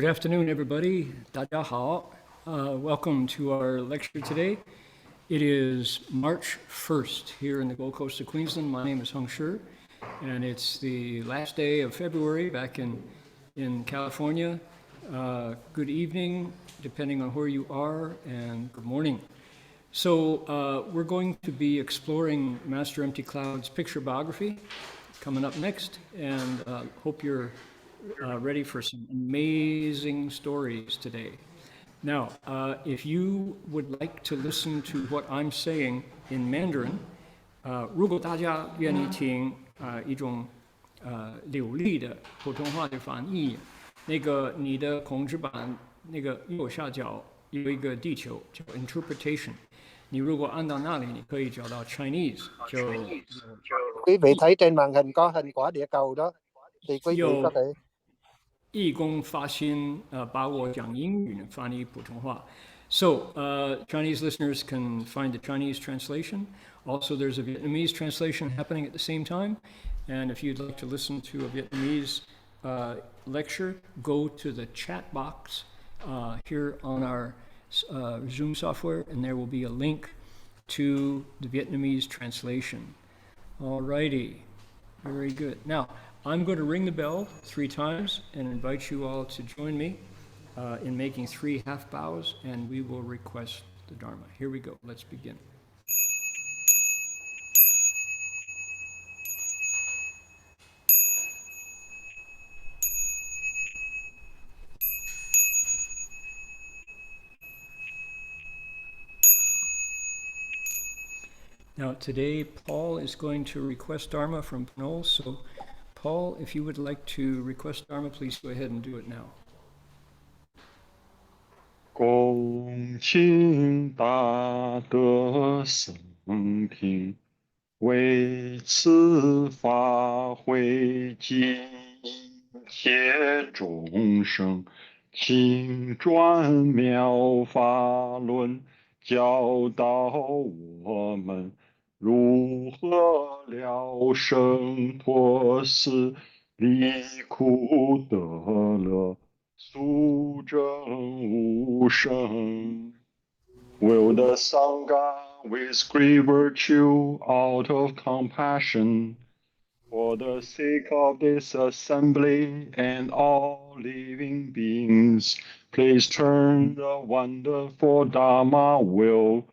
Good afternoon, everybody. 大家好. Welcome to our lecture today. It is March 1st here in the Gold Coast of Queensland. My name is Heng, and it's the last day of February back in California. Good evening, depending on where you are, and good morning. So we're going to be exploring Master Empty Cloud's picture biography coming up next, and hope you're ready for some amazing stories today. Now, if you would like to listen to what I'm saying in Mandarin, 如果大家愿意听一种流利的普通话的翻译，那个你的控制板那个右下角有一个地球叫 interpretation， 你如果按到那里，你可以找到 Chinese， 就 quý vị thấy trên màn hình có hình quả địa cầu đó thì quý vị có thể 义工发心把我讲英语翻译普通话。So Chinese listeners can find the Chinese translation. Also, there's a Vietnamese translation happening at the same time. And if you'd like to listen to a Vietnamese lecture, go to the chat box here on our Zoom software, and there will be a link to the Vietnamese translation. All righty, very good. Now, I'm going to ring the bell 3 times and invite you all to join me in making 3 half bows, and we will request the Dharma. Here we go. Let's begin. Now, today, Paul is going to request Dharma from Pinole. So, Paul, if you would like to request Dharma, please go ahead and do it now. 恭请大德圣听，为此法会集一切众生，请转妙法轮，教导我们如何了生脱死，离苦得乐。速证无生 Will the Sangha with great virtue out of compassion for the sake of this assembly and all living beings, please turn the wonderful Dharma will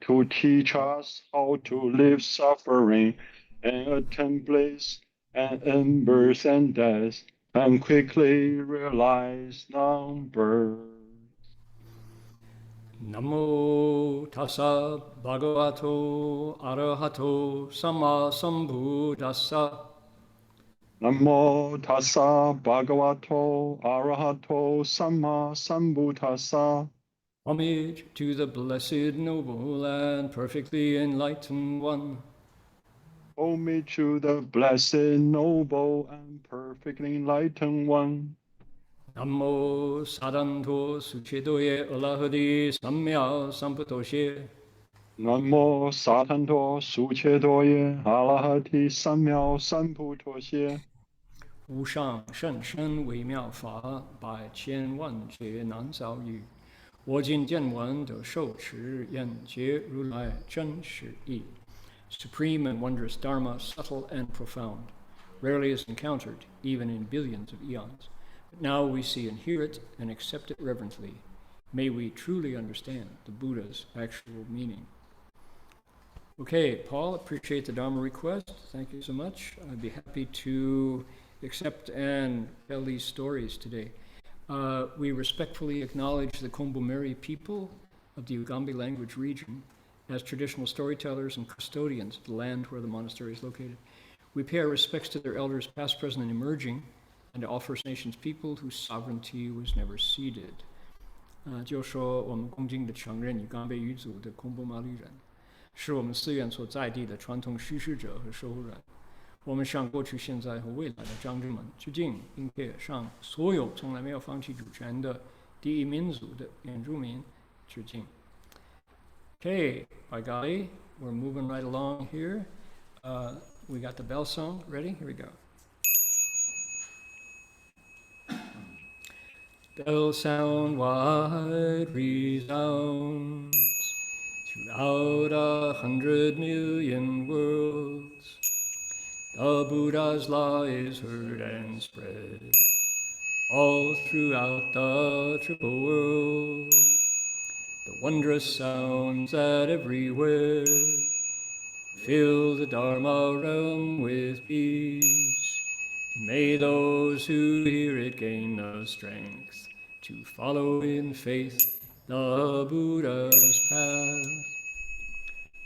to teach us how to live suffering and attain bliss and end birth and death, and quickly realize non-birth. Namo tassa bhagavato arahato samma sambuddhassa. Namo tassa bhagavato arahato samma sambuddhassa. Homage to the blessed, noble, and perfectly enlightened one. Homage to the blessed, noble, and perfectly enlightened one. Namo sadanto suchedoye alahadi samya samputoshe. Namo satanto suchedoye alahati samyao samputoshe. 无上甚深微妙法，百千万劫难遭遇。我今见闻得受持，愿解如来真实义。Supreme and wondrous Dharma, subtle and profound, rarely is encountered, even in billions of eons. But now we see and hear it and accept it reverently. May we truly understand the Buddha's actual meaning. Okay, Paul, appreciate the Dharma request. Thank you so much. I'd be happy to accept and tell these stories today. We respectfully acknowledge the Kombu-Meri people of the Ugambi language region as traditional storytellers and custodians of the land where the monastery is located. We pay our respects to their elders past, present, and emerging, and to all First Nations people whose sovereignty was never ceded. 就说我们恭敬地承认与冈贝语族的空布玛利人是我们寺院所在地的传统叙事者和守护人。我们向过去、现在和未来的长者们致敬，并且向所有从来没有放弃主权的第一民族的原住民致敬。Okay, by golly, we're moving right along here. We got the bell song ready. Here we go. bell sound wide resounds throughout 100 million worlds. The Buddha's law is heard and spread all throughout the triple world. The wondrous sounds that everywhere fill the Dharma realm with peace. May those who hear it gain the strength to follow in faith the Buddha's path.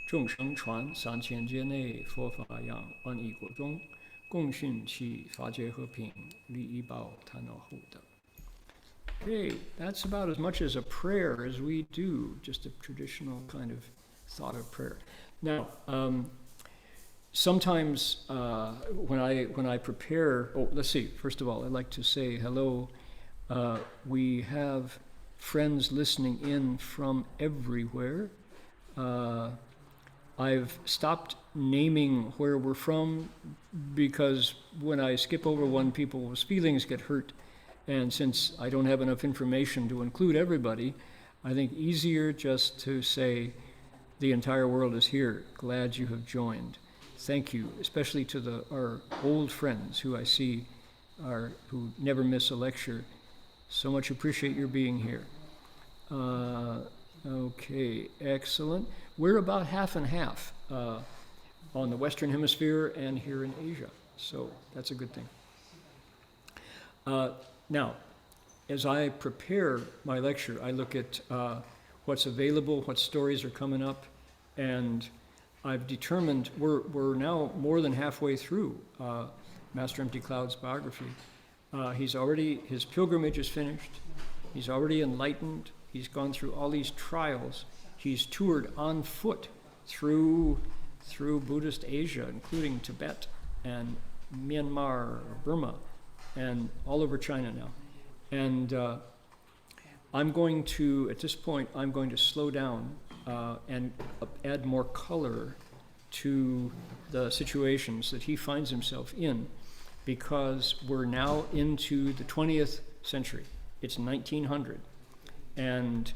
众生传3000劫内，佛法养万亿国中，共训其法界和平，利益报贪恼后的。Okay, that's about as much as a prayer as we do, just a traditional kind of thought of prayer. Now, sometimes when I prepare, let's see. First of all, I'd like to say hello. We have friends listening in from everywhere. I've stopped naming where we're from because when I skip over one, people's feelings get hurt. And since I don't have enough information to include everybody, I think easier just to say the entire world is here. Glad you have joined. Thank you, especially to our old friends who I see who never miss a lecture. So much appreciate your being here. Okay, excellent. We're about half and half on the Western Hemisphere and here in Asia, so that's a good thing. Now, as I prepare my lecture, I look at what's available, what stories are coming up, and I've determined we're now more than halfway through Master Empty Cloud's biography. His pilgrimage is finished. He's already enlightened. He's gone through all these trials. He's toured on foot through Buddhist Asia, including Tibet and Myanmar, Burma, and all over China now. And I'm going to, at this point, I'm going to slow down and add more color to the situations that he finds himself in, because we're now into the 20th century. It's 1900. And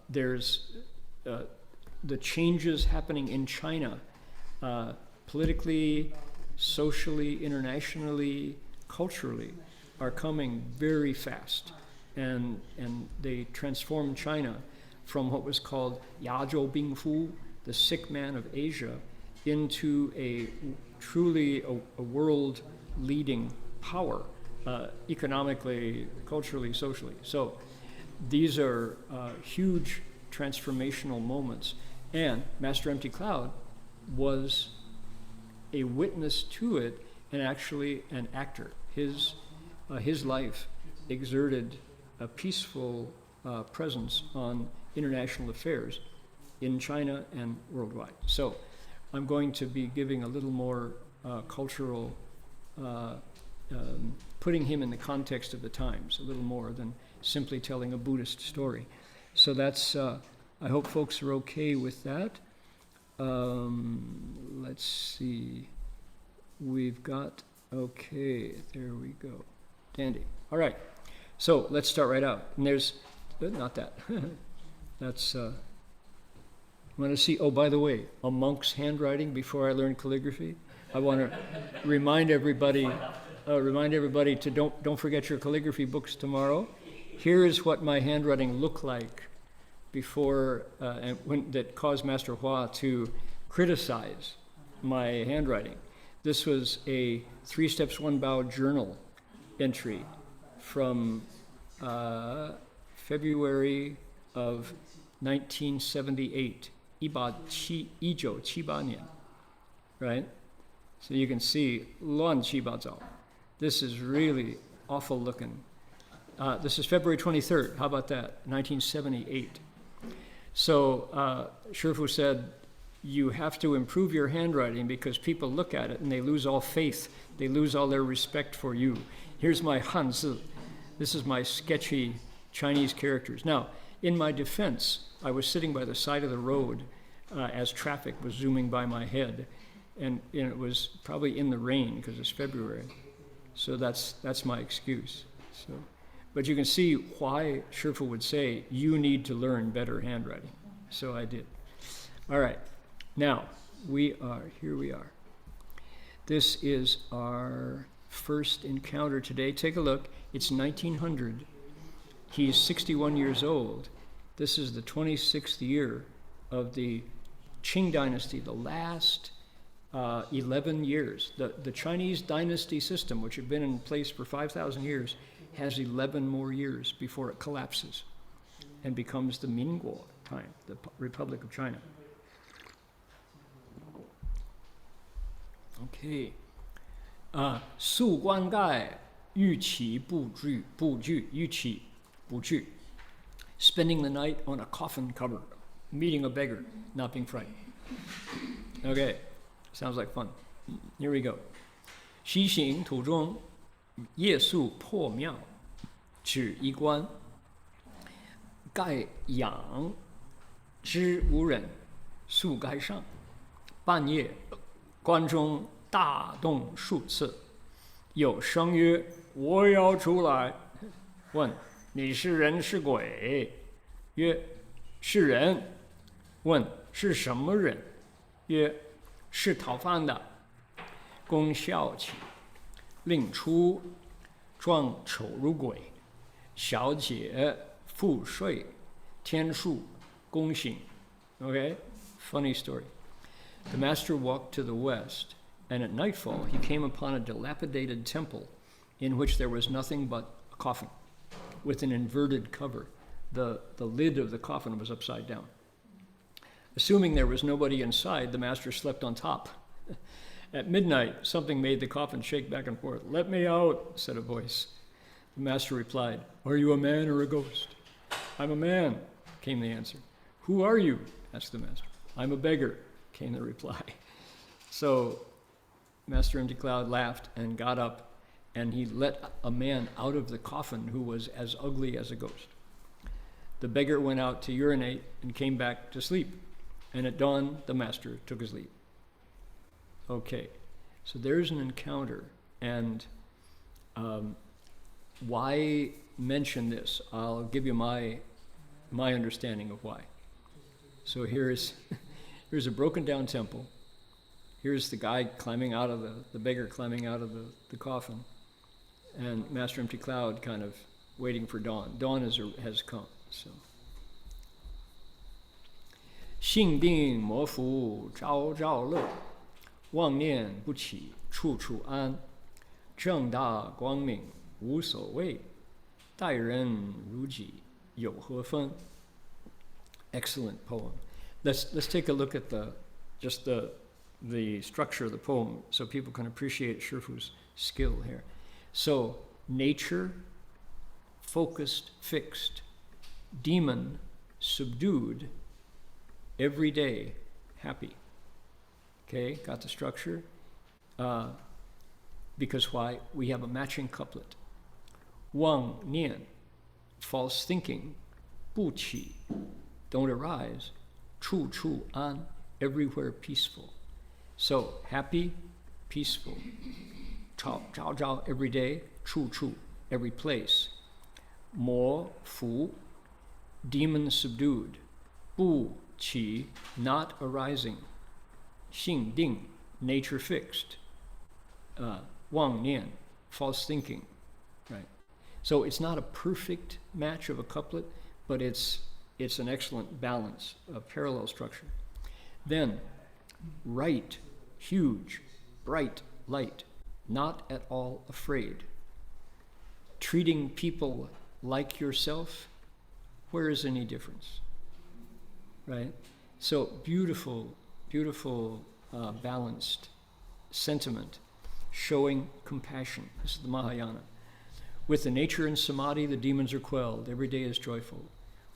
there's the changes happening in China, politically, socially, internationally, culturally, are coming very fast. And they transformed China from what was called Yazhou Bingfu, the sick man of Asia, into a truly a world leading power, economically, culturally, socially. So these are huge transformational moments. And Master Empty Cloud was a witness to it and actually an actor. His life exerted a peaceful presence on international affairs in China and worldwide. So I'm going to be giving a little more cultural, putting him in the context of the times, a little more than simply telling a Buddhist story. So that's, I hope folks are okay with that. Let's see. We've got, okay, there we go. Dandy. All right. So let's start right out. And there's, not that. That's, I want to see, oh, by the way, a monk's handwriting before I learned calligraphy. I want to remind everybody to don't forget your calligraphy books tomorrow. Here is what my handwriting looked like before, that caused Master Hua to criticize my handwriting. This was a 3 Steps 1 Bow journal entry from February of 1978, 1978年, right? So you can see 乱七八糟. This is really awful looking. This is February 23rd. How about that? 1978. So Shifu said, you have to improve your handwriting because people look at it and they lose all faith. They lose all their respect for you. Here's my Hanzi. This is my sketchy Chinese characters. Now, in my defense, I was sitting by the side of the road as traffic was zooming by my head. And it was probably in the rain because it's February. So that's my excuse. So, But you can see why Shifu would say, you need to learn better handwriting. So I did. All right, now here we are. This is our first encounter today. Take a look, it's 1900. He's 61 years old. This is the 26th year of the Qing dynasty, the last 11 years. The Chinese dynasty system, which had been in place for 5,000 years, has 11 more years before it collapses and becomes the Mingguo time, the Republic of China. Okay. 宿棺盖欲起不惧 spending the night on a coffin cover, meeting a beggar, not being frightened. Okay, sounds like fun. Here we go. 西行途中夜宿破庙，只一棺，盖仰之无人，宿盖上。半夜，关中大动数次，有声曰：“我要出来。”问：“你是人是鬼？”曰：“是人。”问：“是什么人？”曰：“是讨饭的。”公笑起，令出，状丑如鬼。小姐复睡，天数，公醒。Okay, funny story. The master walked to the west, and at nightfall he came upon a dilapidated temple in which there was nothing but a coffin with an inverted cover. The lid of the coffin was upside down. Assuming there was nobody inside, the master slept on top. At midnight, something made the coffin shake back and forth. "Let me out," said a voice. The master replied, "Are you a man or a ghost?" "I'm a man," came the answer. "Who are you?" asked the master. "I'm a beggar," came the reply. So Master Empty Cloud laughed and got up, and he let a man out of the coffin who was as ugly as a ghost. The beggar went out to urinate and came back to sleep, and at dawn the master took his leave. Okay, so there's an encounter, and why mention this? I'll give you my understanding of why. So here's a broken down temple. Here's the guy climbing out of the beggar climbing out of the coffin, and Master Empty Cloud kind of waiting for dawn. Dawn has come. So. 性定魔福朝朝乐，妄念不起处处安，正大光明无所谓，待人如己有何分? Excellent poem. Let's take a look at the structure of the poem so people can appreciate Shifu's skill here. So, nature, focused, fixed, demon, subdued, every day, happy. Okay, got the structure? Because why? We have a matching couplet. Wang nian, false thinking, bu qi, don't arise, chu chu an, everywhere peaceful. So, happy, peaceful. Chao chao chao, every day, chu chu, every place. Mo fu, demon subdued. Bu qi, not arising. Xing ding, nature fixed. Wang nian, false thinking. Right. So it's not a perfect match of a couplet, but it's an excellent balance, a parallel structure. Then, right, huge, bright, light, not at all afraid. Treating people like yourself, where is any difference? Right? So beautiful, beautiful, balanced sentiment, showing compassion. This is the Mahayana. With the nature and samadhi, the demons are quelled. Every day is joyful.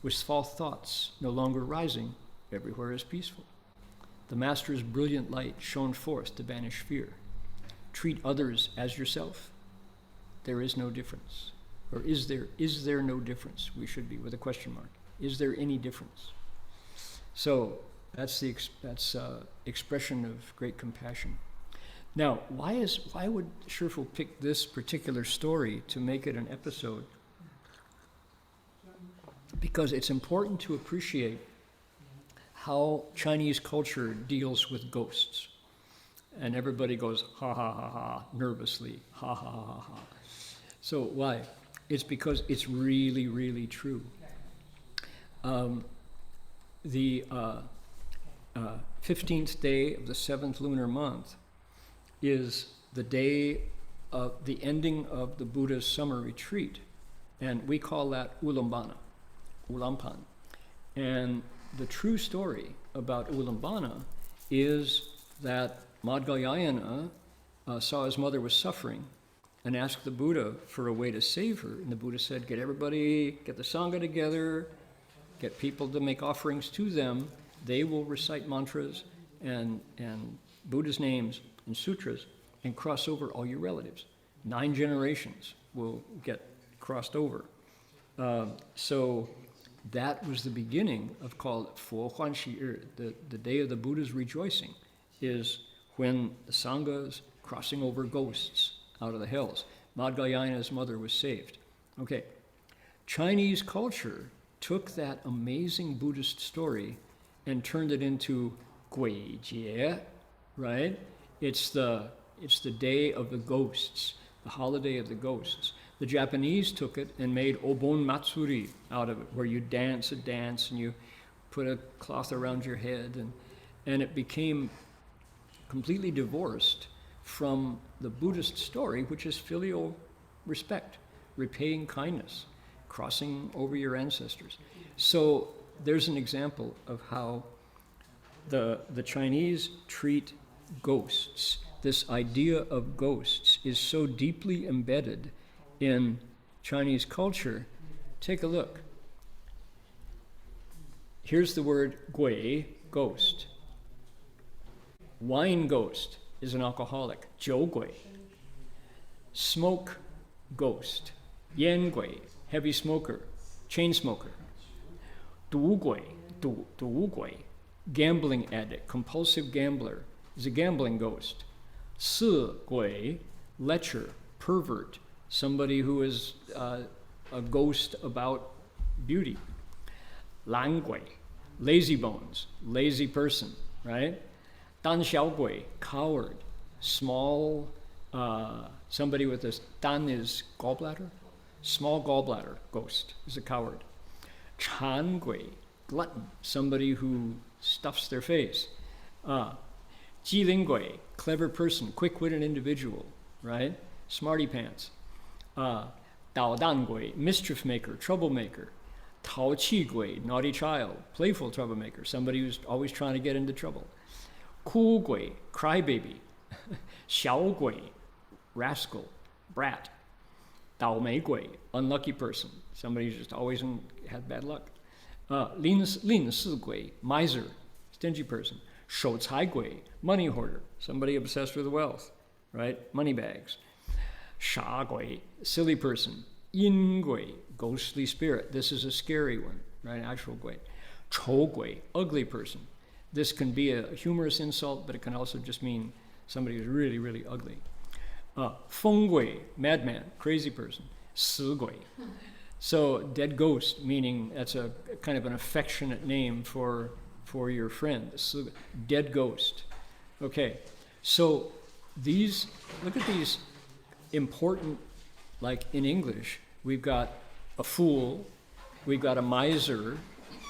With false thoughts no longer rising, everywhere is peaceful. The Master's brilliant light shone forth to banish fear. Treat others as yourself. There is no difference. Or is there no difference? We should be with a question mark. Is there any difference? So that's expression of great compassion. Now, why would Shifu pick this particular story to make it an episode? because it's important to appreciate how Chinese culture deals with ghosts. And everybody goes, ha ha ha ha, nervously, ha ha ha ha. So why? It's because it's really, really true. The 15th day of the 7th lunar month is the day of the ending of the Buddha's summer retreat. And we call that Ulambana, Ulampan. And the true story about Ulambana is that Madhyayana saw his mother was suffering and asked the Buddha for a way to save her. And the Buddha said, get the Sangha together, get people to make offerings to them. They will recite mantras and Buddha's names and sutras and cross over all your relatives. 9 generations will get crossed over. So that was the beginning of called Fo Huan Shi the day of the Buddha's rejoicing is when the Sangha's crossing over ghosts out of the hells. Madhyayana's mother was saved. Okay, Chinese culture took that amazing Buddhist story and turned it into Gui Jie, right? It's the day of the ghosts, the holiday of the ghosts. The Japanese took it and made Obon Matsuri out of it, where you dance a dance and you put a cloth around your head, and it became completely divorced from the Buddhist story, which is filial respect, repaying kindness, crossing over your ancestors. So there's an example of how the Chinese treat ghosts. This idea of ghosts is so deeply embedded in Chinese culture. Take a look. Here's the word gui, ghost. Wine ghost is an alcoholic, jiu gui. Smoke ghost, yan gui, heavy smoker, chain smoker. Du gui, gambling addict, compulsive gambler, is a gambling ghost. Si gui, lecher, pervert, somebody who is a ghost about beauty. Lang gui, lazy bones, lazy person, right? Dan xiao gui, coward, small, somebody with this, dan is gallbladder, small gallbladder ghost is a coward. Chan gui, glutton, somebody who stuffs their face. Ji ling gui, clever person, quick-witted individual, right? Smarty pants. Dao dan gui, mischief maker, troublemaker. Tao qi gui, naughty child, playful troublemaker, somebody who's always trying to get into trouble. Ku gui, crybaby. Xiao gui, rascal, brat. Dao mei gui, unlucky person, somebody who's just always had bad luck. Lin si gui, miser, stingy person. Shou cai gui, money hoarder, somebody obsessed with wealth, right? Money bags. Sha gui, silly person. Yin gui, ghostly spirit. This is a scary one, right? Actual gui. Chou gui, ugly person. This can be a humorous insult, but it can also just mean somebody who's really, really ugly. Feng gui, madman, crazy person. Si gui. So dead ghost, meaning that's a kind of an affectionate name for your friend. Dead ghost. Okay, so look at these important, like in English, we've got a fool, we've got a miser,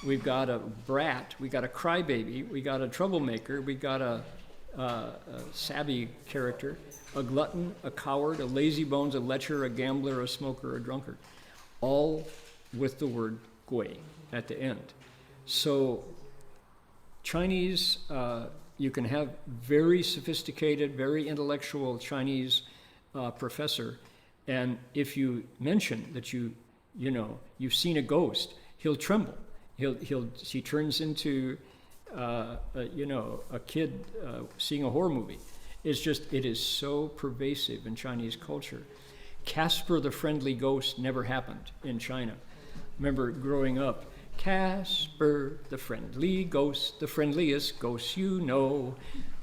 we've got a brat, we've got a crybaby, we got a troublemaker, we got a savvy character, a glutton, a coward, a lazy bones, a lecher, a gambler, a smoker, a drunkard, all with the word gui at the end. So Chinese, you can have very sophisticated, very intellectual Chinese professor, and if you mention that you've seen a ghost, he'll tremble. He turns into a kid seeing a horror movie. It is so pervasive in Chinese culture. Casper the Friendly Ghost never happened in China. Remember growing up, Casper the Friendly Ghost, the friendliest ghost you know.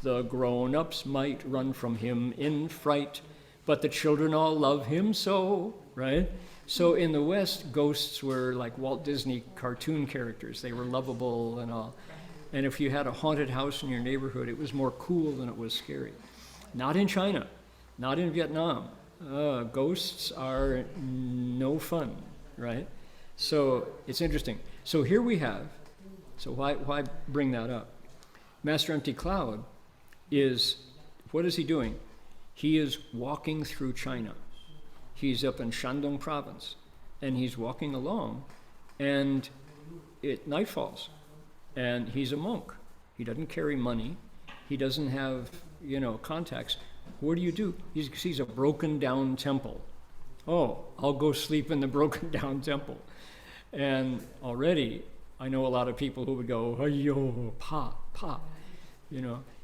The grown-ups might run from him in fright, but the children all love him so, right? So in the West, ghosts were like Walt Disney cartoon characters. They were lovable and all. And if you had a haunted house in your neighborhood, it was more cool than it was scary. Not in China, not in Vietnam. Ghosts are no fun, right? So it's interesting. So here we have, so why bring that up? Master Empty Cloud is, what is he doing? He is walking through China. He's up in Shandong province, and he's walking along, and night falls, and he's a monk. He doesn't carry money. He doesn't have, contacts. What do? He sees a broken down temple. Oh, I'll go sleep in the broken down temple. And already, I know a lot of people who would go, "Ayo, pa."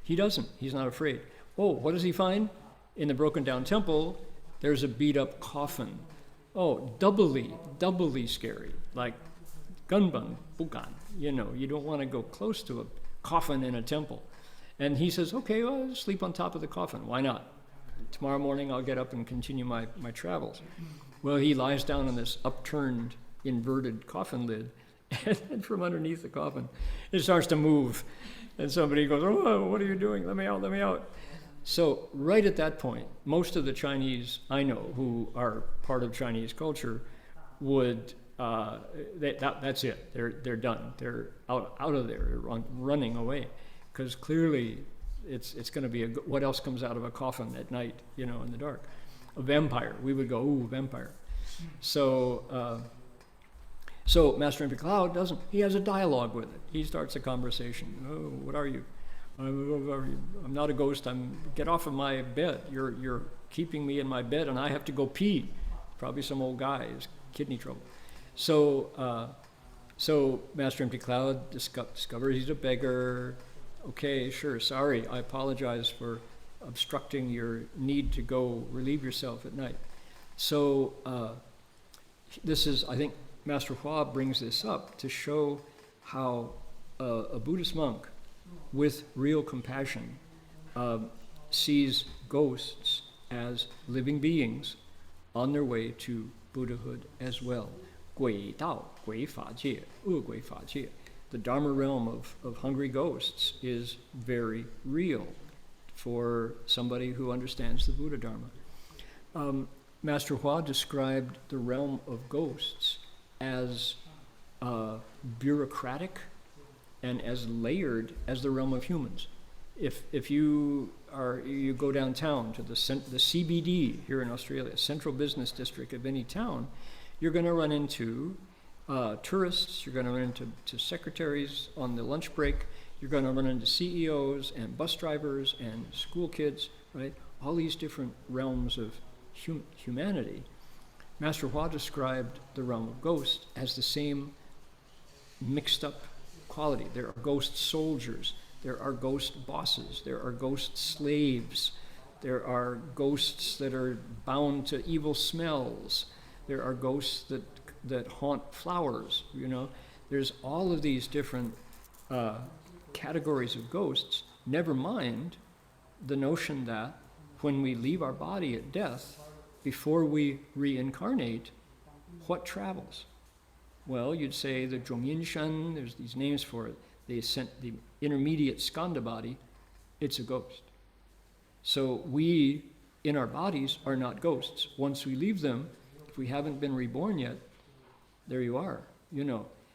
He doesn't. He's not afraid. Oh, what does he find? In the broken down temple, there's a beat up coffin. Oh, doubly scary. Like, gunbun, bukan. You don't want to go close to a coffin in a temple. And he says, okay, well, I'll sleep on top of the coffin. Why not? Tomorrow morning I'll get up and continue my travels. Well, he lies down on this upturned, inverted coffin lid, and from underneath the coffin, it starts to move. And somebody goes, oh, what are you doing? Let me out. So right at that point, most of the Chinese I know who are part of Chinese culture would, that's it. They're done. They're out of there. They're running away. Because clearly it's going to be what else comes out of a coffin at night, in the dark? A vampire. We would go, ooh, vampire. So Master Empty Cloud doesn't. He has a dialogue with it. He starts a conversation. Oh, what are you? I'm not a ghost. Get off of my bed. You're keeping me in my bed, and I have to go pee. Probably some old guy has kidney trouble. So Master Empty Cloud discovers he's a beggar. Okay, sure, sorry, I apologize for obstructing your need to go relieve yourself at night. So this is, I think Master Hua brings this up to show how a Buddhist monk with real compassion sees ghosts as living beings on their way to Buddhahood as well. 鬼道, 鬼法界, 恶鬼法界. The Dharma realm of hungry ghosts is very real for somebody who understands the Buddha Dharma. Master Hua described the realm of ghosts as bureaucratic and as layered as the realm of humans. If you go downtown to the CBD here in Australia, central business district of any town, you're going to run into tourists, you're going to run into secretaries on the lunch break, you're going to run into CEOs and bus drivers and school kids, right? All these different realms of humanity. Master Hua described the realm of ghosts as the same mixed up quality. There are ghost soldiers, there are ghost bosses, there are ghost slaves, there are ghosts that are bound to evil smells, there are ghosts that haunt flowers, There's all of these different categories of ghosts, never mind the notion that when we leave our body at death, before we reincarnate, what travels? Well, you'd say the Zhongyin Shen, there's these names for it, the intermediate skanda body, it's a ghost. So we, in our bodies, are not ghosts. Once we leave them, if we haven't been reborn yet, there you are,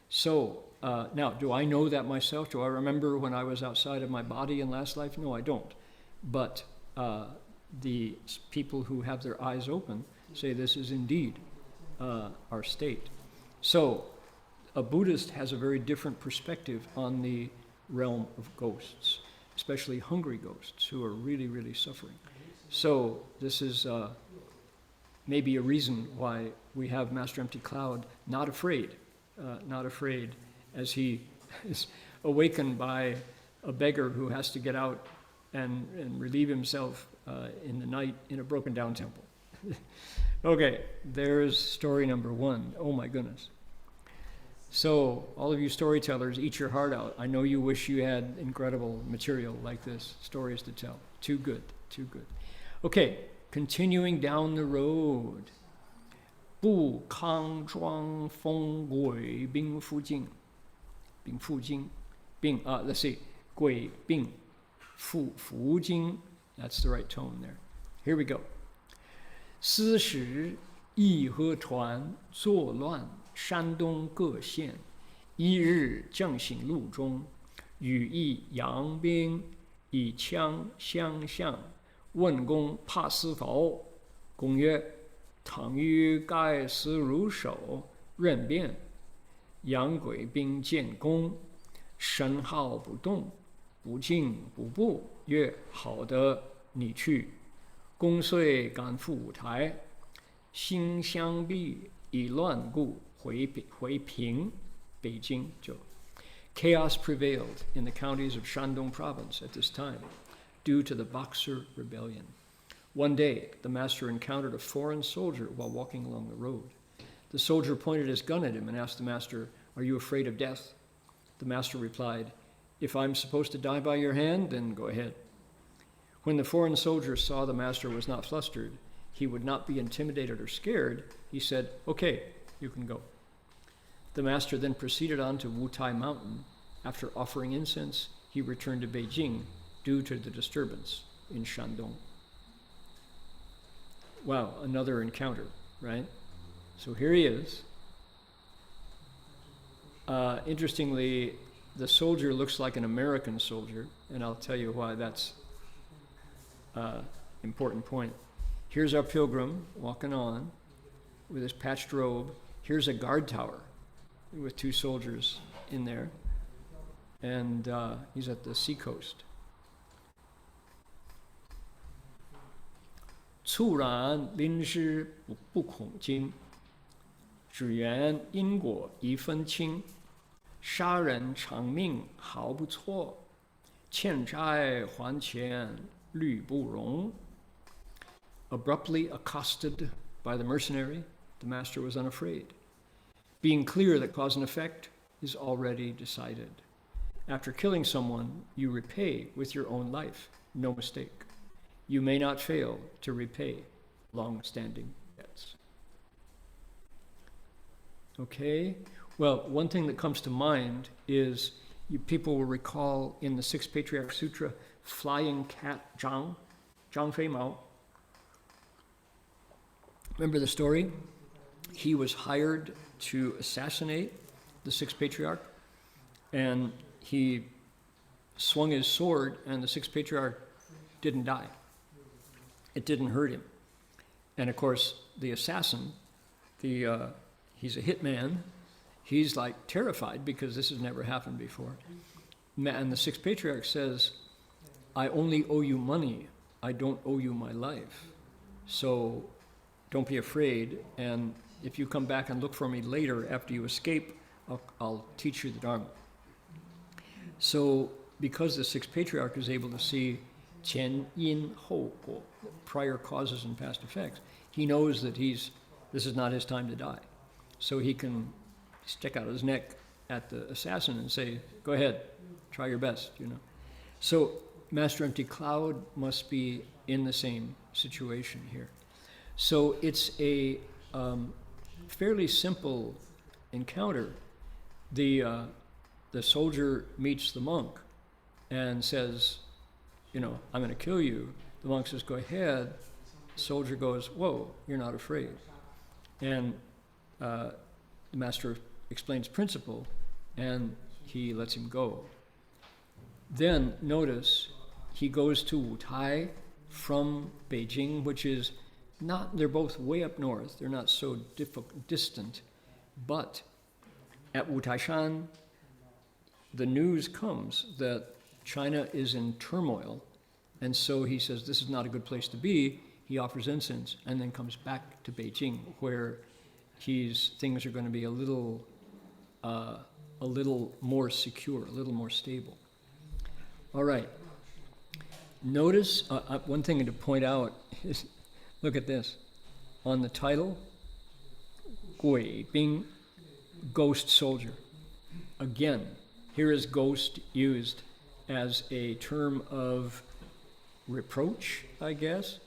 So now, do I know that myself? Do I remember when I was outside of my body in last life? No, I don't. But the people who have their eyes open say this is indeed our state. So a Buddhist has a very different perspective on the realm of ghosts, especially hungry ghosts who are really, really suffering. So this is maybe a reason why we have Master Empty Cloud not afraid as he is awakened by a beggar who has to get out and relieve himself in the night in a broken down temple. Okay, there's story number one. Oh my goodness. So all of you storytellers, eat your heart out. I know you wish you had incredible material like this, stories to tell. Too good, too good. Okay, continuing down the road. 不康庄风鬼兵附近，兵附近，兵let's see, 鬼兵附近. That's the right tone there. Here we go. 私时义和团作乱，山东各县。一日正行路中，与一洋兵以枪相向，问公怕死否？公曰：倘于盖死如手，任便。洋鬼兵见公，身号不动，不进不步，曰：好的，你去。公遂赶赴五台，心相避，以乱故回平。北京就 Chaos prevailed in the counties of Shandong province at this time due to the Boxer rebellion. One day, the master encountered a foreign soldier while walking along the road. The soldier pointed his gun at him and asked the master, "Are you afraid of death?" The master replied, "If I'm supposed to die by your hand, then go ahead." When the foreign soldier saw the master was not flustered, he would not be intimidated or scared, he said, "Okay, you can go." The master then proceeded on to Wutai Mountain. After offering incense, he returned to Beijing due to the disturbance in Shandong. Wow, another encounter, right? So here he is. Interestingly, the soldier looks like an American soldier, and I'll tell you why that's an important point. Here's our pilgrim walking on with his patched robe. Here's a guard tower with two soldiers in there, and he's at the seacoast. 猝然临时不恐惊，只缘因果一分清。杀人偿命毫不错，欠债还钱律不容。Abruptly accosted by the mercenary, the master was unafraid. Being clear that cause and effect is already decided. After killing someone, you repay with your own life, no mistake. You may not fail to repay long-standing debts. Okay, well, one thing that comes to mind is people will recall in the Sixth Patriarch Sutra, Flying Cat Zhang Fei Mao. Remember the story? He was hired to assassinate the sixth patriarch, and he swung his sword, and the sixth patriarch didn't die. It didn't hurt him. And of course, the assassin, he's a hitman. He's like terrified because this has never happened before. And the sixth patriarch says, "I only owe you money. I don't owe you my life. So don't be afraid, and if you come back and look for me later after you escape, I'll teach you the Dharma." So because the sixth patriarch is able to see qian yin hou guo, prior causes and past effects, he knows that this is not his time to die. So he can stick out his neck at the assassin and say, "Go ahead, try your best," you know. So Master Empty Cloud must be in the same situation here. So it's a fairly simple encounter. The soldier meets the monk and says, "I'm going to kill you." The monk says, "Go ahead." The soldier goes, "Whoa, you're not afraid." And the master explains principle, and he lets him go. Then notice he goes to Wutai from Beijing, which is they're both way up north. They're not so distant. But at Wutaishan, the news comes that China is in turmoil. And so he says, this is not a good place to be. He offers incense and then comes back to Beijing, where things are going to be a little more secure, a little more stable. All right. Notice one thing to point out is, look at this. On the title, 鬼兵, ghost soldier. Again, here is ghost used as a term of reproach, I guess.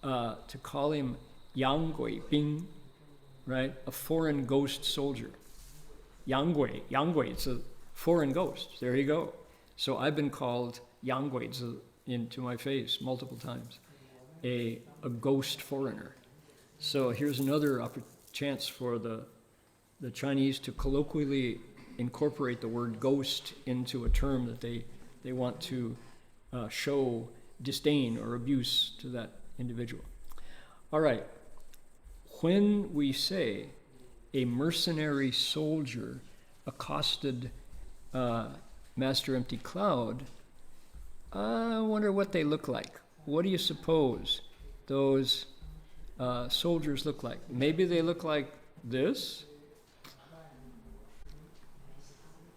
to call him Yang Gui Bing, right? A foreign ghost soldier. Yang Gui, it's a foreign ghost. There you go. So I've been called Yang Gui into my face multiple times, a ghost foreigner. So here's another chance for the Chinese to colloquially incorporate the word ghost into a term that they want to show disdain or abuse to that individual. All right. When we say a mercenary soldier accosted Master Empty Cloud, I wonder what they look like. What do you suppose those soldiers look like? Maybe they look like this.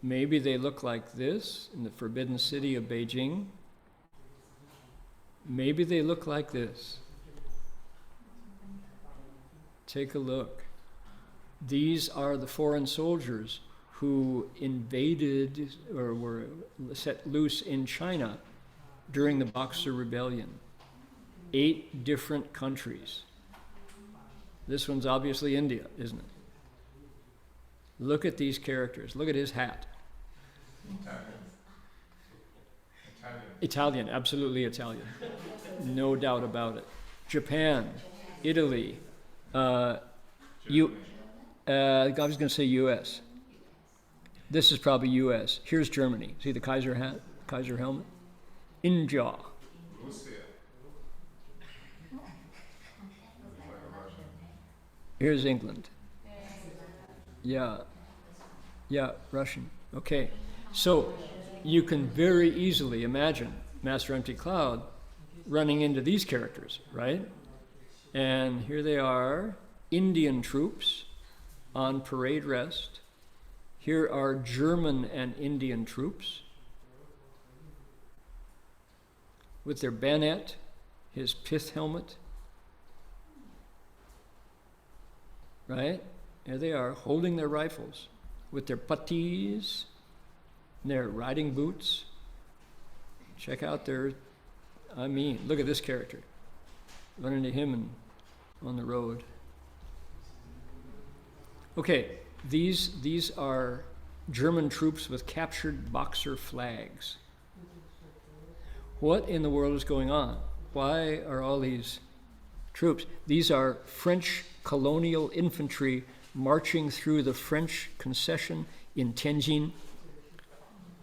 Maybe they look like this in the Forbidden City of Beijing. Maybe they look like this. Take a look. These are the foreign soldiers who invaded or were set loose in China during the Boxer Rebellion. 8 different countries. This one's obviously India, isn't it? Look at these characters. Look at his hat. Italian, absolutely Italian. No doubt about it. Japan, Italy, I was going to say U.S. This is probably U.S. Here's Germany. See the Kaiser hat, Kaiser helmet? India. Here's England. Yeah, Russian. Okay, so you can very easily imagine Master Empty Cloud running into these characters, right? And here they are, Indian troops on parade rest. Here are German and Indian troops with their bayonet, his pith helmet, right? There they are, holding their rifles with their puttees and their riding boots. Check out look at this character. Run into him on the road. Okay, these are German troops with captured Boxer flags. What in the world is going on? Why are all these troops? These are French colonial infantry marching through the French concession in Tianjin.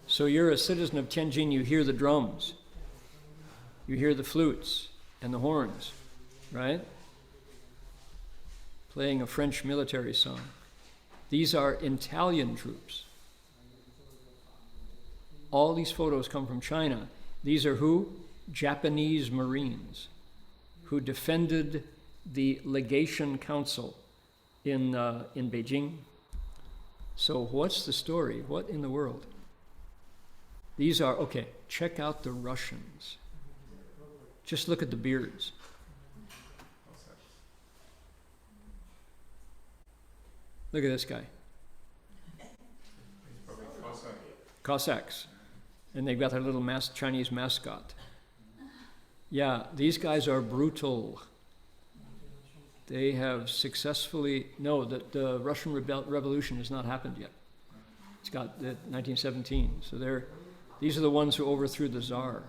So you're a citizen of Tianjin, you hear the drums, you hear the flutes and the horns, right? Playing a French military song. These are Italian troops. All these photos come from China. These are who? Japanese Marines who defended the Legation Council in Beijing. So what's the story? What in the world? These are, okay, check out the Russians. Just look at the beards. Look at this guy. Cossacks. And they've got their little Chinese mascot. Yeah, these guys are brutal. They have successfully, the Russian Revolution has not happened yet. It's got 1917. So these are the ones who overthrew the Tsar.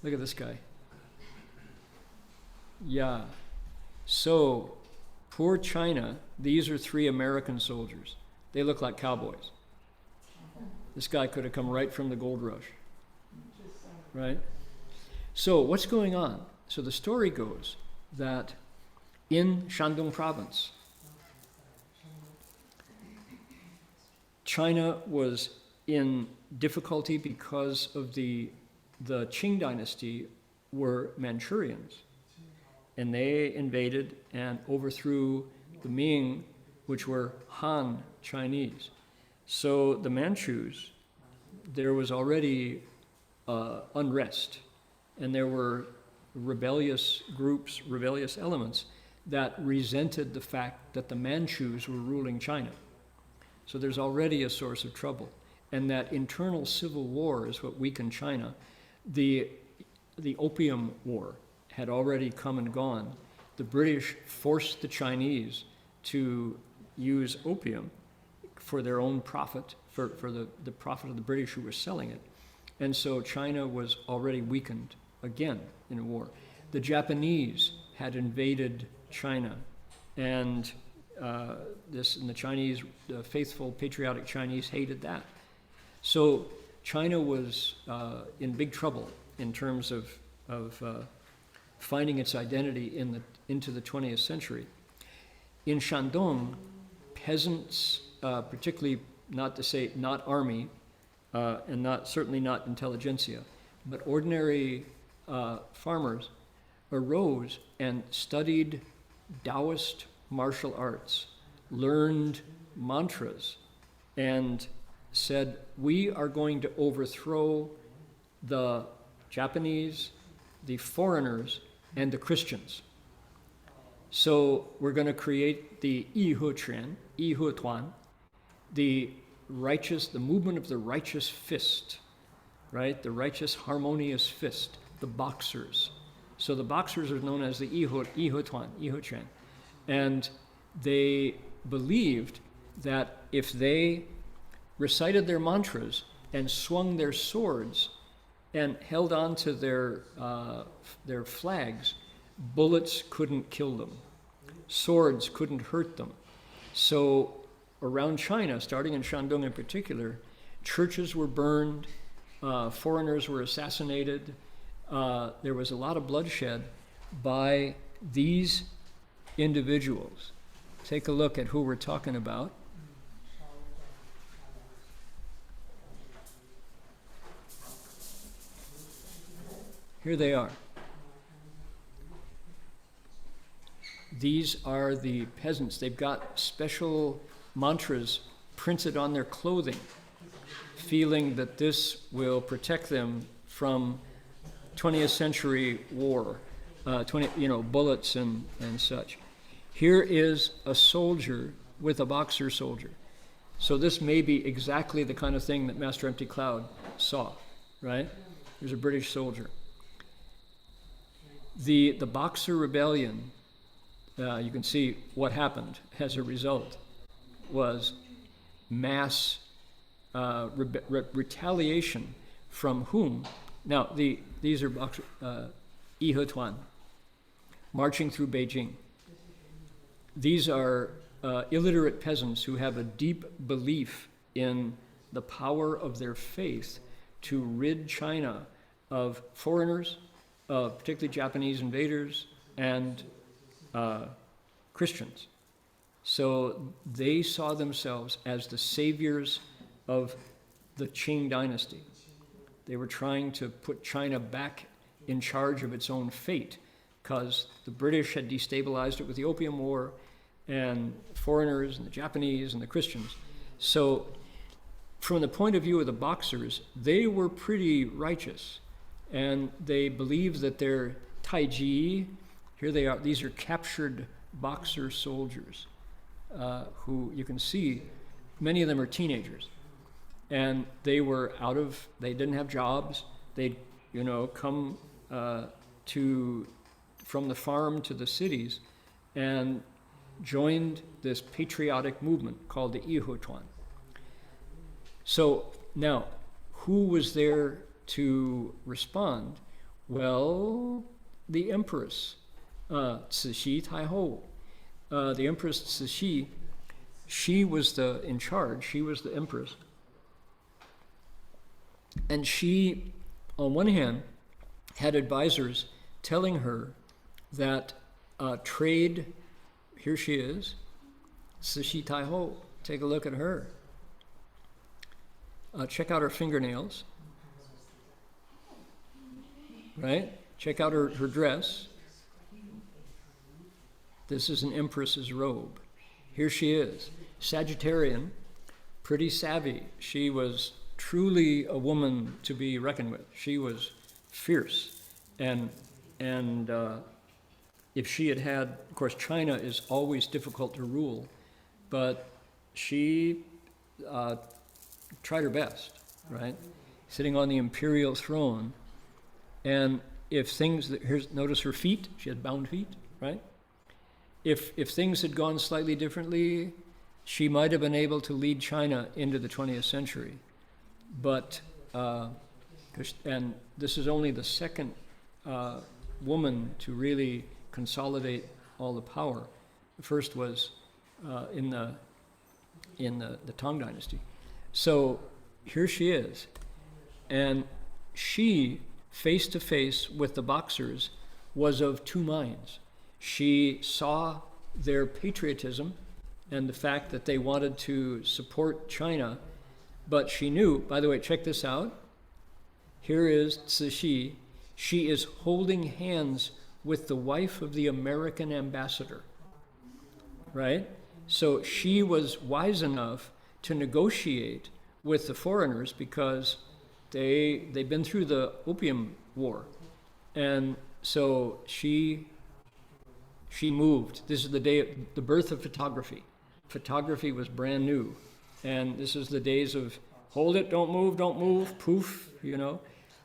Look at this guy. Yeah. So, poor China, these are 3 American soldiers. They look like cowboys. This guy could have come right from the gold rush, right? So what's going on? So the story goes that in Shandong province, China was in difficulty because of the Qing dynasty were Manchurians, and they invaded and overthrew the Ming, which were Han Chinese. So the Manchus, there was already unrest, and there were rebellious groups, rebellious elements that resented the fact that the Manchus were ruling China. So there's already a source of trouble. And that internal civil war is what weakened China. The Opium War had already come and gone. The British forced the Chinese to use opium for their own profit, for the profit of the British who were selling it. And so China was already weakened again in a war. The Japanese had invaded China, and the Chinese, the faithful, patriotic Chinese hated that. So China was in big trouble in terms of finding its identity into the 20th century. In Shandong, peasants, particularly not army, and certainly not intelligentsia, but ordinary farmers arose and studied Taoist martial arts, learned mantras, and said, we are going to overthrow the Japanese, the foreigners, and the Christians. So we're going to create the Yihe Tuan, the movement of the righteous fist, right? The righteous harmonious fist, the boxers. So the boxers are known as the Yihe Tuan. And they believed that if they recited their mantras and swung their swords and held on to their flags, bullets couldn't kill them. Swords couldn't hurt them. So around China, starting in Shandong in particular, churches were burned, foreigners were assassinated. There was a lot of bloodshed by these individuals. Take a look at who we're talking about. Here they are. These are the peasants. They've got special mantras printed on their clothing, feeling that this will protect them from 20th century war, bullets and such. Here is a soldier with a boxer soldier. So this may be exactly the kind of thing that Master Empty Cloud saw, right? There's a British soldier. The Boxer Rebellion, you can see what happened as a result, was mass retaliation from whom? Now, these are Yihe Tuan marching through Beijing. These are illiterate peasants who have a deep belief in the power of their faith to rid China of foreigners, particularly Japanese invaders, and Christians. So they saw themselves as the saviors of the Qing dynasty. They were trying to put China back in charge of its own fate because the British had destabilized it with the Opium War and foreigners and the Japanese and the Christians. So from the point of view of the Boxers, they were pretty righteous. And they believed that their Taiji, here they are, these are captured Boxer soldiers who you can see, many of them are teenagers. And they were they didn't have jobs. They'd, come from the farm to the cities and joined this patriotic movement called the Yihe Tuan. So now, who was there to respond? Well, the Empress, Cixi Taihou. The Empress Cixi, she was in charge, she was the Empress. And she, on one hand, had advisors telling her that trade, here she is, Cixi Taihou, take a look at her. Check out her fingernails, right? Check out her dress. This is an empress's robe. Here she is, Sagittarian, pretty savvy. She was truly a woman to be reckoned with. She was fierce. And if she had, of course, China is always difficult to rule, but she tried her best, right? Sitting on the imperial throne. And if things, here's, notice her feet, she had bound feet, right? If things had gone slightly differently, she might have been able to lead China into the 20th century. But, and this is only the second woman to really consolidate all the power. The first was in the Tang Dynasty. So here she is, and she, face to face with the Boxers, was of two minds. She saw their patriotism and the fact that they wanted to support China, but she knew, by the way, check this out. Here is Cixi. She is holding hands with the wife of the American ambassador, right? So she was wise enough to negotiate with the foreigners because they'd been through the Opium War. And so she moved. This is the day of the birth of photography. Photography was brand new. And this is the days of hold it, don't move, poof, you know.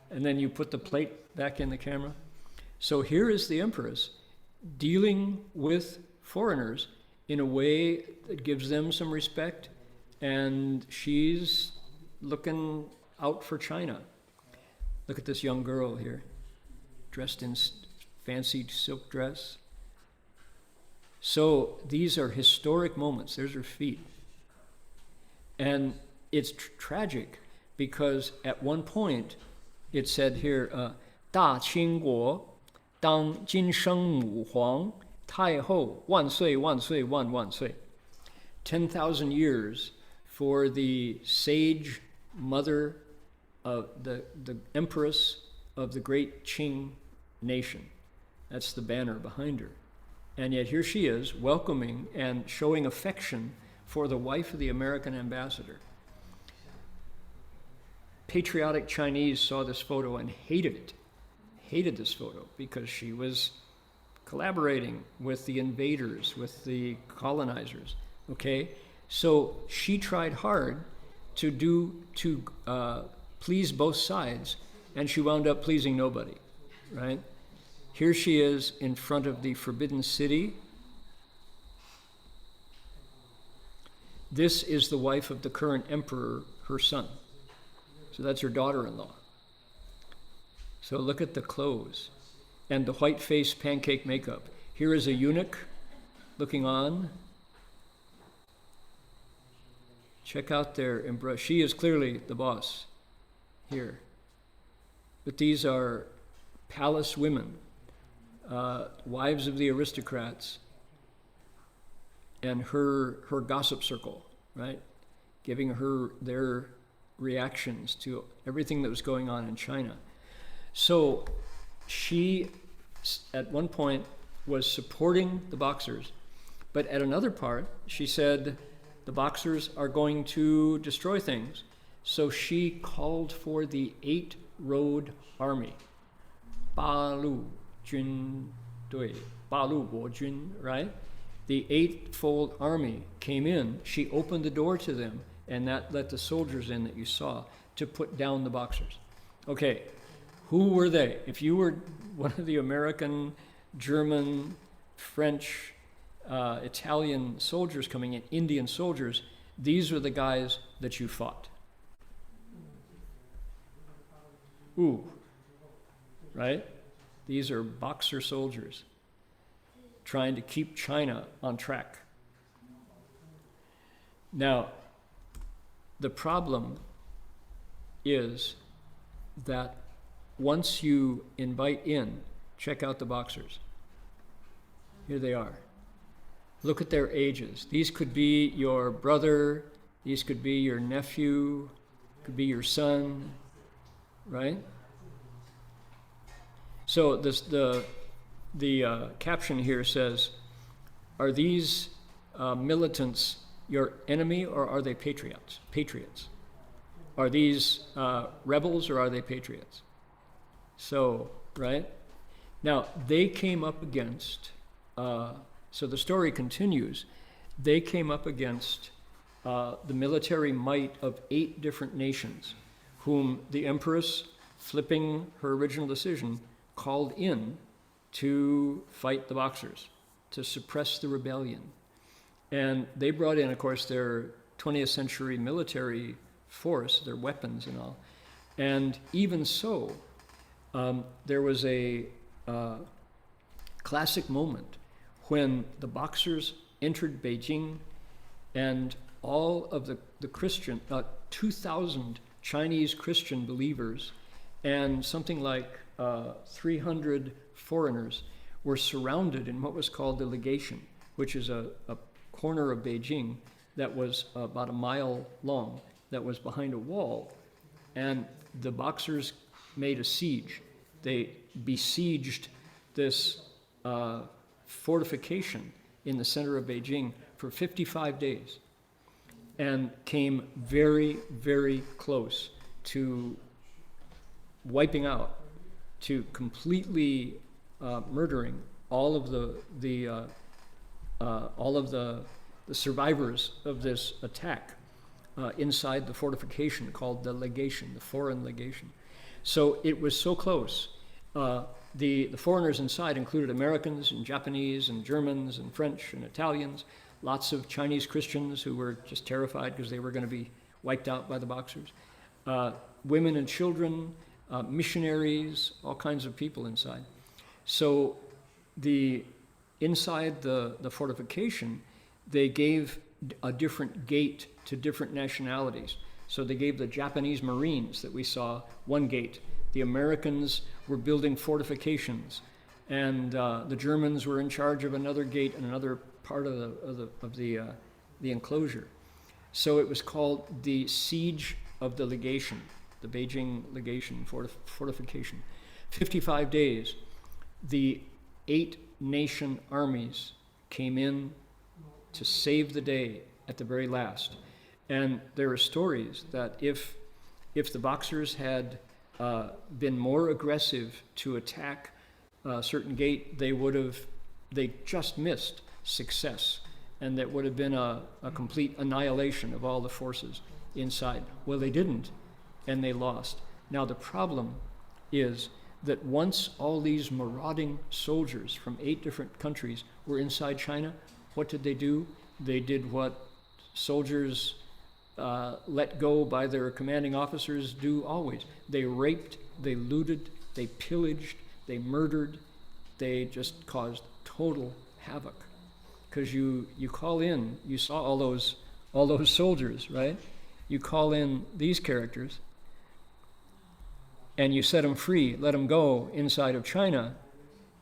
And then you put the plate back in the camera. So here is the Empress dealing with foreigners in a way that gives them some respect, and she's looking out for China. Look at this young girl here, dressed in fancy silk dress. So these are historic moments. There's her feet. And it's tragic because at one point it said here, 大清国当今生母皇太后万岁万岁万万岁. 10,000 years for the sage mother of the empress of the great Qing nation. That's the banner behind her. And yet here she is welcoming and showing affection for the wife of the American ambassador. Patriotic Chinese saw this photo and hated it, hated this photo because she was collaborating with the invaders, with the colonizers, okay? So she tried hard to please both sides, and she wound up pleasing nobody, right? Here she is in front of the Forbidden City. This is the wife of the current emperor, her son. So that's her daughter-in-law. So look at the clothes and the white face pancake makeup. Here is a eunuch looking on. Check out their embroidery. She is clearly the boss here. But these are palace women, wives of the aristocrats, and her gossip circle, right? Giving her their reactions to everything that was going on in China. So she, at one point, was supporting the Boxers, but at another part, she said the Boxers are going to destroy things. So she called for the 8-road army, 八路军队, 八路国军, right? The 8-fold army came in. She opened the door to them, and that let the soldiers in that you saw to put down the Boxers. Okay, who were they? If you were one of the American, German, French, Italian soldiers coming in, Indian soldiers, these were the guys that you fought. Ooh, right? These are Boxer soldiers trying to keep China on track. Now, the problem is that once you invite in, check out the Boxers. Here they are. Look at their ages. These could be your brother, these could be your nephew, could be your son, right? So this, the caption here says, are these militants your enemy or are they patriots? Patriots. Are these rebels or are they patriots? So, right? Now, they came up against, so the story continues, they came up against the military might of 8 different nations, whom the Empress, flipping her original decision, called in to fight the Boxers, to suppress the rebellion. And they brought in, of course, their 20th century military force, their weapons and all. And even so, there was a classic moment when the Boxers entered Beijing, and all of the Christian, 2,000 Chinese Christian believers and something like 300 foreigners were surrounded in what was called the legation, which is a corner of Beijing that was about a mile long, that was behind a wall. And the Boxers made a siege. They besieged this fortification in the center of Beijing for 55 days and came very, very close to wiping out, to completely murdering all of the survivors of this attack inside the fortification called the legation, the foreign legation. So it was so close. The foreigners inside included Americans and Japanese and Germans and French and Italians, lots of Chinese Christians who were just terrified because they were going to be wiped out by the Boxers, women and children, missionaries, all kinds of people inside. So inside the fortification, they gave a different gate to different nationalities. So they gave the Japanese Marines that we saw one gate. The Americans were building fortifications, and the Germans were in charge of another gate and another part of the enclosure. So it was called the Siege of the Legation, the Beijing Legation fortification. 55 days, the 8 nation armies came in to save the day at the very last. And there are stories that if the Boxers had been more aggressive to attack a certain gate, they just missed success, and that would have been a complete annihilation of all the forces inside. Well, they didn't, and they lost. Now the problem is that once all these marauding soldiers from 8 different countries were inside China, what did they do? They did what soldiers let go by their commanding officers do always. They raped, they looted, they pillaged, they murdered, they just caused total havoc. Because you call in, you saw all those soldiers, right? You call in these characters, and you set them free, let them go inside of China,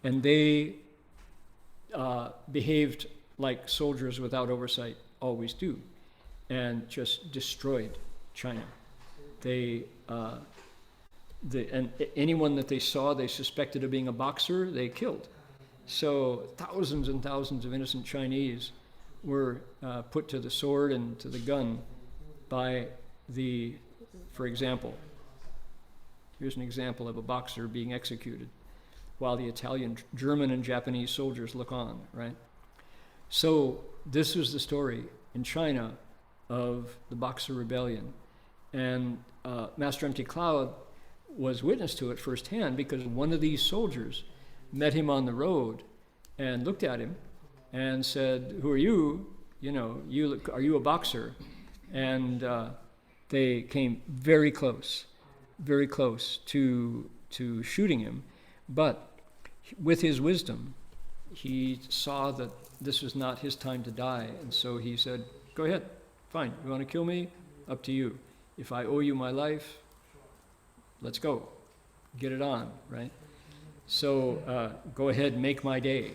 and they behaved like soldiers without oversight always do, and just destroyed China. And anyone that they saw, they suspected of being a Boxer, they killed. So thousands and thousands of innocent Chinese were put to the sword and to the gun by for example, here's an example of a Boxer being executed while the Italian, German, and Japanese soldiers look on, right? So this was the story in China of the Boxer Rebellion. And Master Empty Cloud was witness to it firsthand, because one of these soldiers met him on the road and looked at him and said, "Who are you? Are you a Boxer?" And they came very close to shooting him. But with his wisdom, he saw that this was not his time to die. And so he said, "Go ahead, fine. You want to kill me? Up to you. If I owe you my life, let's go. Get it on," right? So go ahead, make my day,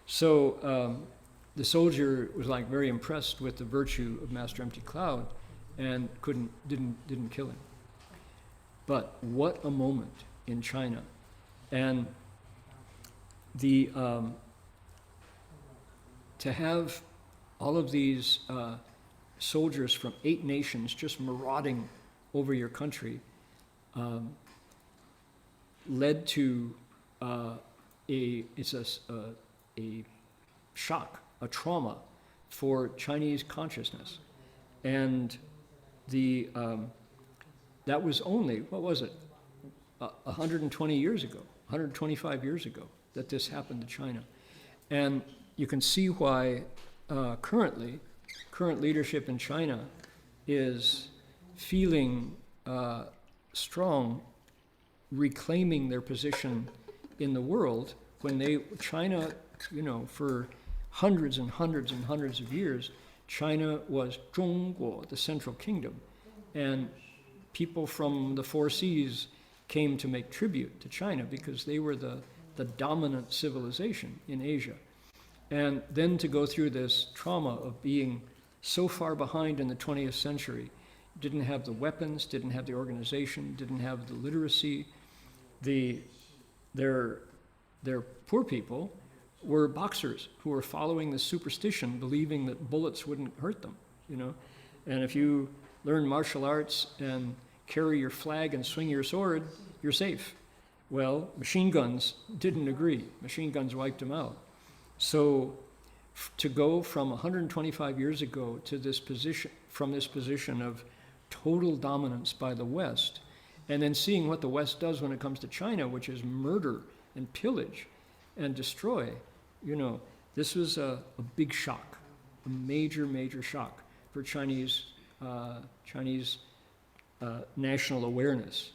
So the soldier was very impressed with the virtue of Master Empty Cloud, and didn't kill him. But what a moment in China. And to have all of these soldiers from 8 nations just marauding over your country led to a shock, a trauma for Chinese consciousness. And that was only, 120 years ago, 125 years ago that this happened to China. And you can see why current leadership in China is feeling strong, reclaiming their position in the world when China, for hundreds and hundreds and hundreds of years, China was 中国, the central kingdom. And people from the four seas came to make tribute to China because they were the dominant civilization in Asia. And then to go through this trauma of being so far behind in the 20th century, didn't have the weapons, didn't have the organization, didn't have the literacy. Their poor people were boxers who were following the superstition, believing that bullets wouldn't hurt them, And if you learn martial arts and carry your flag and swing your sword, you're safe. Well, machine guns didn't agree. Machine guns wiped them out. So to go from 125 years ago to this position of total dominance by the West, and then seeing what the West does when it comes to China, which is murder and pillage and destroy, this was a big shock, a major, major shock for Chinese national awareness.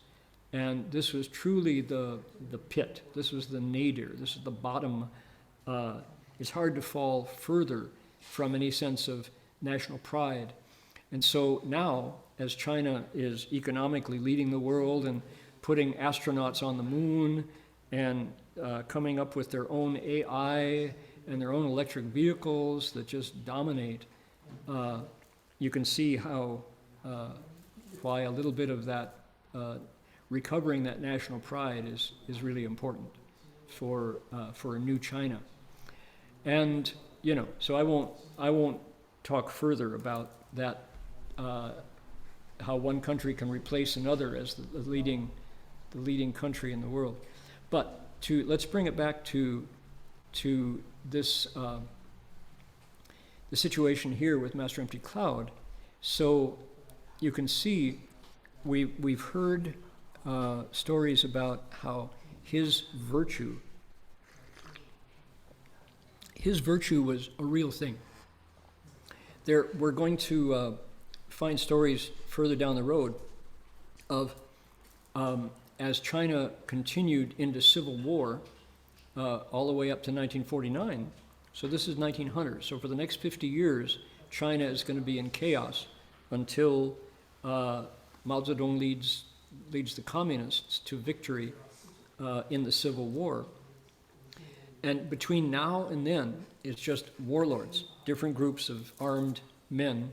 And this was truly the pit. This was the nadir. This is the bottom. It's hard to fall further from any sense of national pride. And so now, as China is economically leading the world and putting astronauts on the moon and coming up with their own AI and their own electric vehicles that just dominate, you can see why a little bit of that recovering that national pride is really important for a new China. And so I won't talk further about that, how one country can replace another as the leading country in the world. But let's bring it back to this the situation here with Master Empty Cloud. So you can see we've heard stories about how his virtue was a real thing. We're going to find stories further down the road of as China continued into civil war all the way up to 1949. So this is 1900. So for the next 50 years, China is going to be in chaos until Mao Zedong leads the communists to victory in the Civil War. And between now and then, it's just warlords, different groups of armed men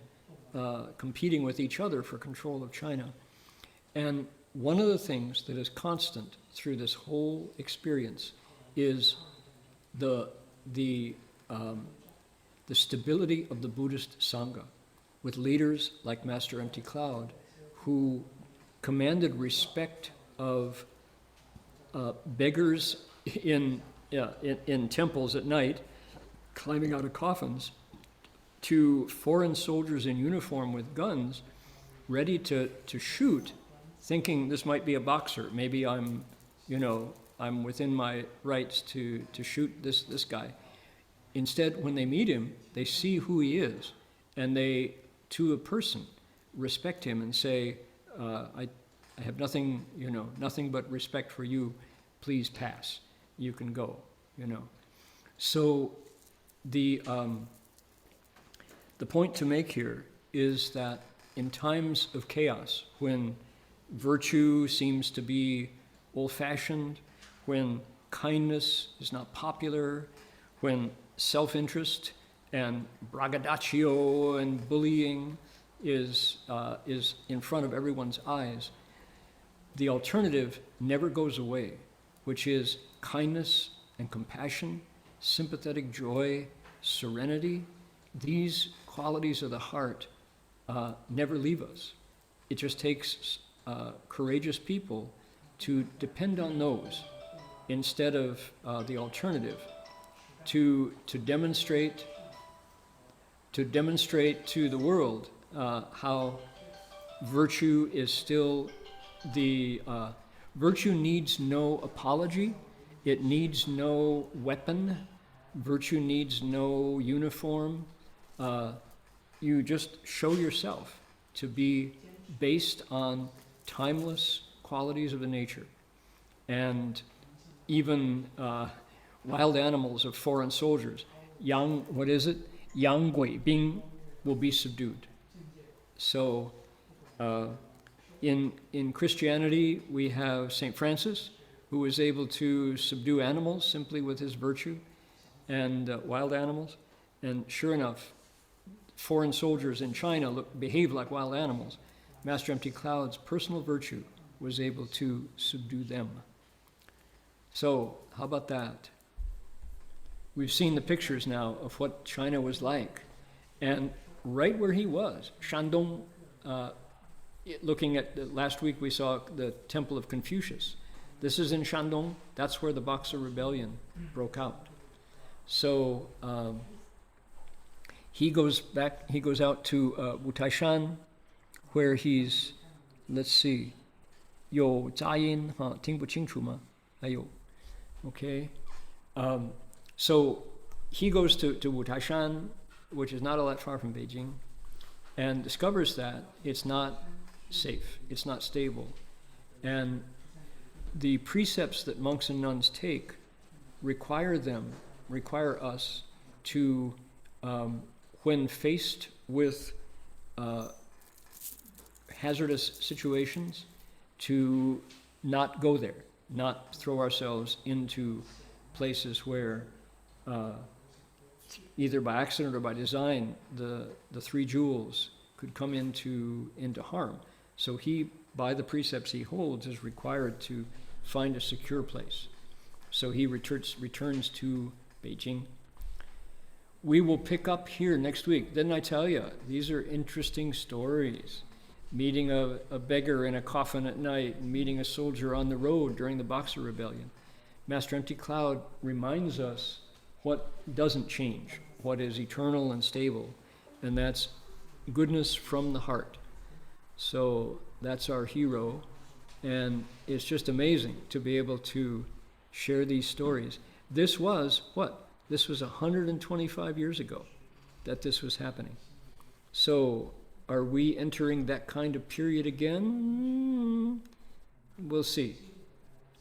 competing with each other for control of China. And one of the things that is constant through this whole experience is the stability of the Buddhist Sangha, with leaders like Master Empty Cloud, who commanded respect of beggars in temples at night, climbing out of coffins, to foreign soldiers in uniform with guns, ready to shoot, thinking this might be a boxer. Maybe I'm within my rights to shoot this guy. Instead, when they meet him, they see who he is, and they, to a person, respect him and say, I have nothing but respect for you. Please pass. You can go. So the point to make here is that in times of chaos, when virtue seems to be old-fashioned, when kindness is not popular, when self-interest and braggadocio and bullying is in front of everyone's eyes, the alternative never goes away, which is kindness and compassion, sympathetic joy, serenity. These qualities of the heart never leave us. It just takes courageous people to depend on those instead of the alternative, to demonstrate to the world how virtue is still virtue needs no apology, It needs no weapon. Virtue needs no uniform. You just show yourself to be based on timeless qualities of the nature. And even wild animals of foreign soldiers, yang, what is it? Yang Gui Bing will be subdued. So in Christianity, we have St. Francis, who was able to subdue animals simply with his virtue, and wild animals. And sure enough, foreign soldiers in China behave like wild animals. Master Empty Cloud's personal virtue was able to subdue them. So, how about that? We've seen the pictures now of what China was like. And right where he was, Shandong, looking at, last week we saw the Temple of Confucius. This is in Shandong. That's where the Boxer Rebellion broke out. So he goes out to Wutaishan, where he's, let's see, 有杂音哈，听不清楚吗？还有 Okay. So he goes to Wutaishan, which is not all that far from Beijing, and discovers that it's not safe, it's not stable. And the precepts that monks and nuns take require us to, when faced with hazardous situations, to not go there, not throw ourselves into places where either by accident or by design the three jewels could come into harm. So he, by the precepts he holds, is required to find a secure place. So he returns to Beijing. We will pick up here next week. Didn't I tell you? These are interesting stories. Meeting a beggar in a coffin at night, and meeting a soldier on the road during the Boxer Rebellion. Master Empty Cloud reminds us what doesn't change, what is eternal and stable, and that's goodness from the heart. So that's our hero, and it's just amazing to be able to share these stories. This was what? This was 125 years ago that this was happening. So are we entering that kind of period again? We'll see.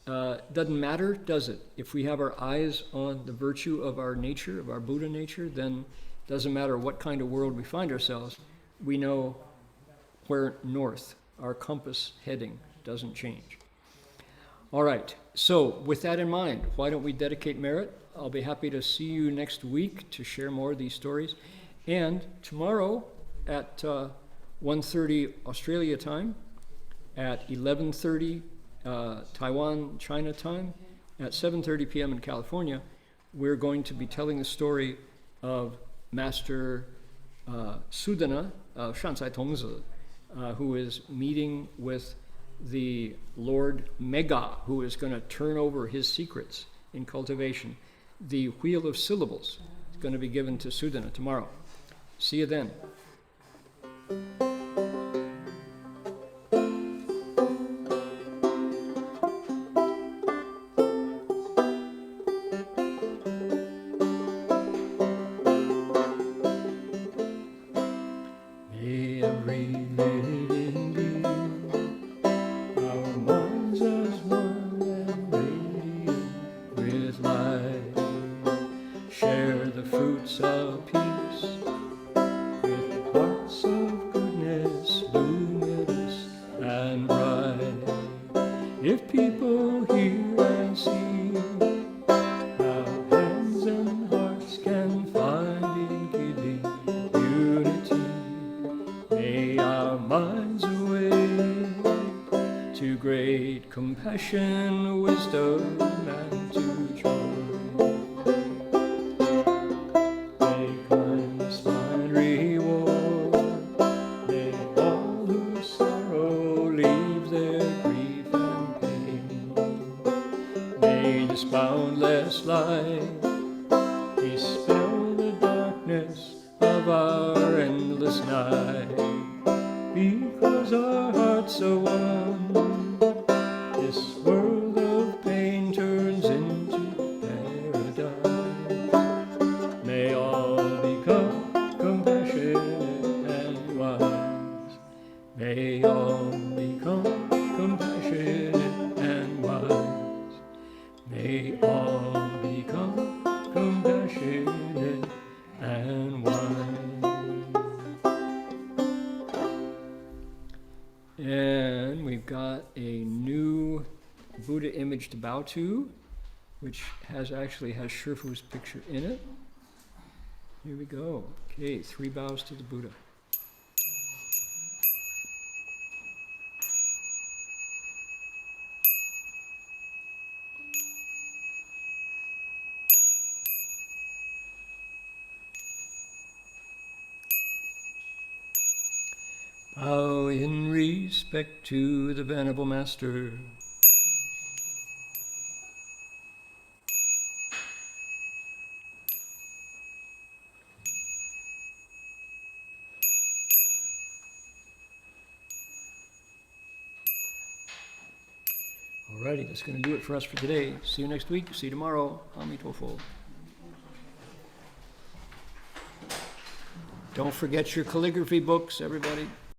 Doesn't matter, does it? If we have our eyes on the virtue of our nature, of our Buddha nature, then doesn't matter what kind of world we find ourselves, we know where north, our compass heading, doesn't change. All right, so with that in mind, why don't we dedicate merit? I'll be happy to see you next week to share more of these stories. And tomorrow at 1:30 Australia time, at 11:30 Taiwan, China time, at 7:30 p.m. in California, we're going to be telling the story of Master Sudana of Shancai Tongzi, who is meeting with the Lord Mega, who is going to turn over his secrets in cultivation. The Wheel of Syllables is going to be given to Sudana tomorrow. See you then. May every living being, our minds as one and radiant with light, share the fruits of peace with hearts of goodness, luminous and bright. If people hear and see how hands and hearts can find in giving unity, may our minds awake to great compassion, wisdom, and to joy. May kindness find reward. May all who sorrow leave their grief and pain. May this boundless light dispel the darkness of our endless night. Because our hearts are one, this world of pain turns into compassionate and wise. May all become compassionate and wise. May all become compassionate and wise. And we've got a new Buddha image to bow to, which actually has Shifu's picture in it. Here we go. Okay, 3 bows to the Buddha. Bow in respect to the Venerable Master. Alrighty, that's going to do it for us for today. See you next week. See you tomorrow. Amitofo. Don't forget your calligraphy books, everybody.